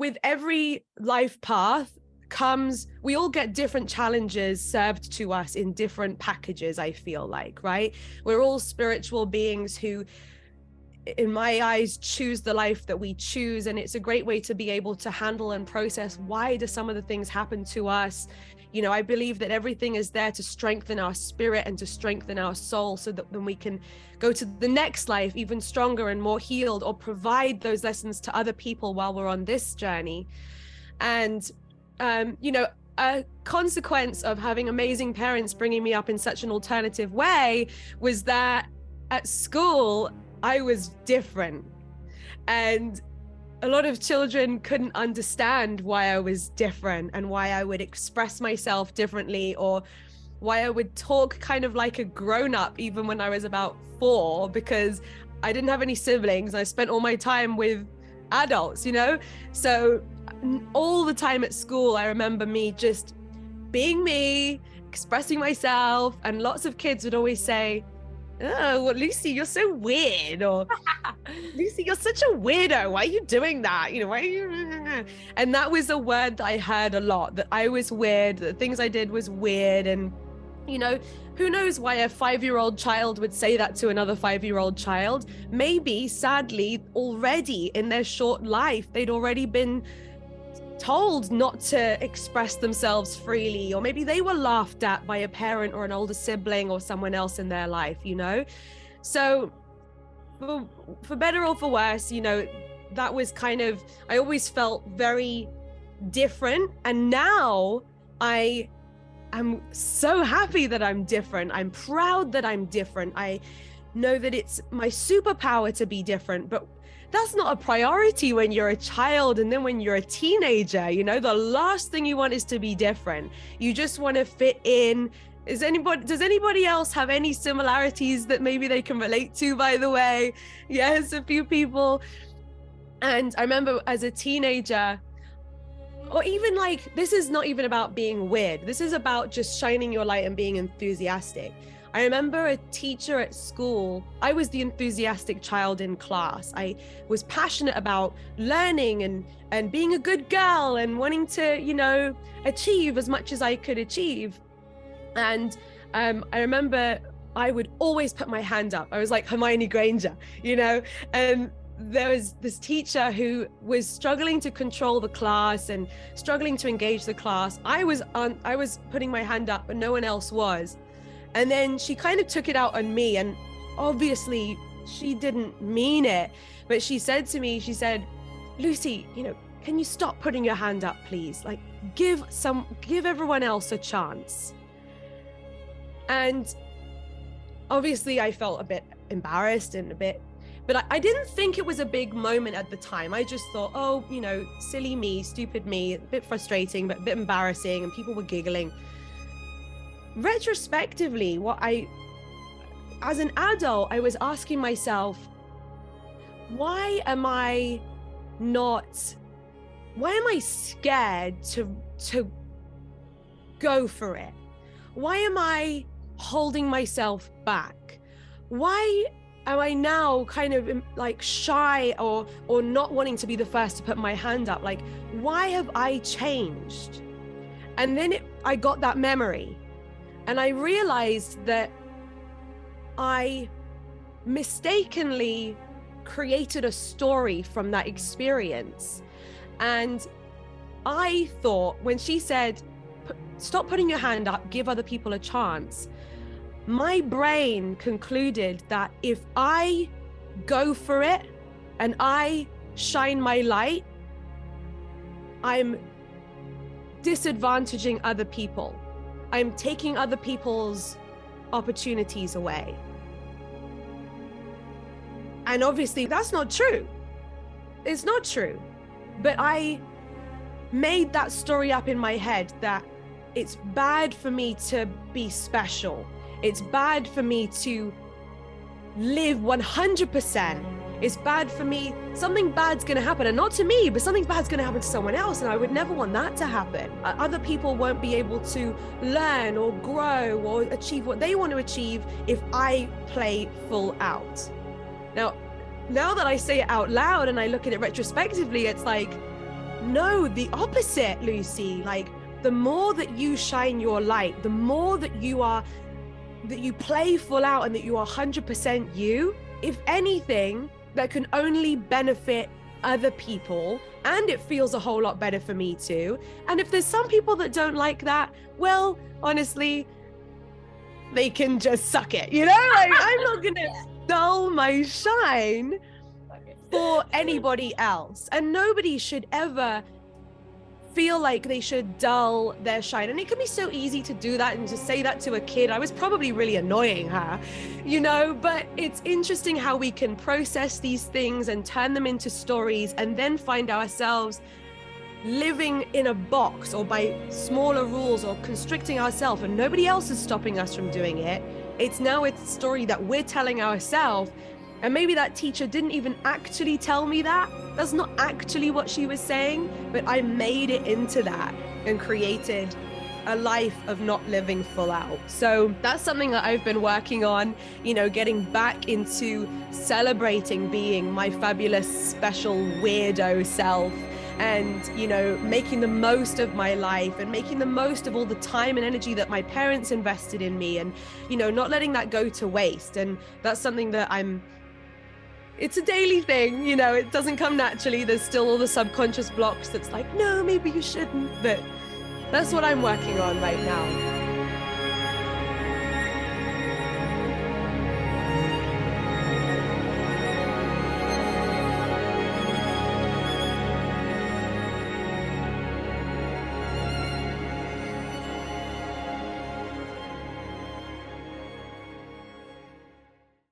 with every life path comes, we all get different challenges served to us in different packages, I feel like, right? We're all spiritual beings who, in my eyes, choose the life that we choose. And it's a great way to be able to handle and process, why do some of the things happen to us? You know, I believe that everything is there to strengthen our spirit and to strengthen our soul, so that then we can go to the next life even stronger and more healed, or provide those lessons to other people while we're on this journey. And, you know, a consequence of having amazing parents bringing me up in such an alternative way was that at school, I was different. And a lot of children couldn't understand why I was different and why I would express myself differently, or why I would talk kind of like a grown-up even when I was about 4, because I didn't have any siblings. I spent all my time with adults, you know? So all the time at school, I remember me just being me, expressing myself, and lots of kids would always say, "Oh, well, Lucie, you're so weird," or "Lucie, you're such a weirdo. Why are you doing that? You know, why are you?" And that was a word that I heard a lot, that I was weird, that things I did was weird. And, you know, who knows why a 5-year-old child would say that to another 5-year-old child? Maybe, sadly, already in their short life, they'd already been told not to express themselves freely, or maybe they were laughed at by a parent or an older sibling or someone else in their life, you know? So for better or for worse, you know, that was kind of, I always felt very different. And now I am so happy that I'm different. I'm proud that I'm different. I know that it's my superpower to be different, but that's not a priority when you're a child. And then when you're a teenager, you know, the last thing you want is to be different. You just want to fit in. Does anybody else have any similarities that maybe they can relate to, by the way? Yes, a few people. And I remember as a teenager, or even like, this is not even about being weird. This is about just shining your light and being enthusiastic. I remember a teacher at school. I was the enthusiastic child in class. I was passionate about learning and being a good girl and wanting to, you know, achieve as much as I could achieve. And I remember I would always put my hand up. I was like Hermione Granger, you know, and there was this teacher who was struggling to control the class and struggling to engage the class. I was putting my hand up, but no one else was. And then she kind of took it out on me, and obviously she didn't mean it, but she said to me, she said, "Lucie, you know, can you stop putting your hand up, please? Like, give everyone else a chance." And obviously I felt a bit embarrassed and but I didn't think it was a big moment at the time. I just thought, oh, you know, silly me, stupid me, a bit frustrating, but a bit embarrassing, and people were giggling. Retrospectively, as an adult, I was asking myself, why am I scared to go for it? Why am I holding myself back? Why am I now kind of like shy or not wanting to be the first to put my hand up? Like, why have I changed? And then I got that memory. And I realized that I mistakenly created a story from that experience. And I thought, when she said, "Stop putting your hand up, give other people a chance," my brain concluded that if I go for it and I shine my light, I'm disadvantaging other people. I'm taking other people's opportunities away. And obviously that's not true. It's not true. But I made that story up in my head that it's bad for me to be special. It's bad for me to live 100%. It's bad for me. Something bad's going to happen, and not to me, but something bad's going to happen to someone else. And I would never want that to happen. Other people won't be able to learn or grow or achieve what they want to achieve if I play full out. Now that I say it out loud and I look at it retrospectively, it's like, no, the opposite, Lucie. Like, the more that you shine your light, the more that you play full out and that you are 100% you, if anything, that can only benefit other people, and it feels a whole lot better for me too. And if there's some people that don't like that, well, honestly, they can just suck it, you know? Like, I'm not gonna dull my shine for anybody else, and nobody should ever feel like they should dull their shine. And it can be so easy to do that and to say that to a kid. I was probably really annoying her, you know, but it's interesting how we can process these things and turn them into stories, and then find ourselves living in a box or by smaller rules or constricting ourselves, and nobody else is stopping us from doing it. It's now a story that we're telling ourselves. And maybe that teacher didn't even actually tell me that. That's not actually what she was saying, but I made it into that and created a life of not living full out. So that's something that I've been working on, you know, getting back into celebrating being my fabulous, special, weirdo self, and, you know, making the most of my life and making the most of all the time and energy that my parents invested in me, and, you know, not letting that go to waste. And that's something that it's a daily thing, you know, it doesn't come naturally. There's still all the subconscious blocks that's like, no, maybe you shouldn't. But that's what I'm working on right now.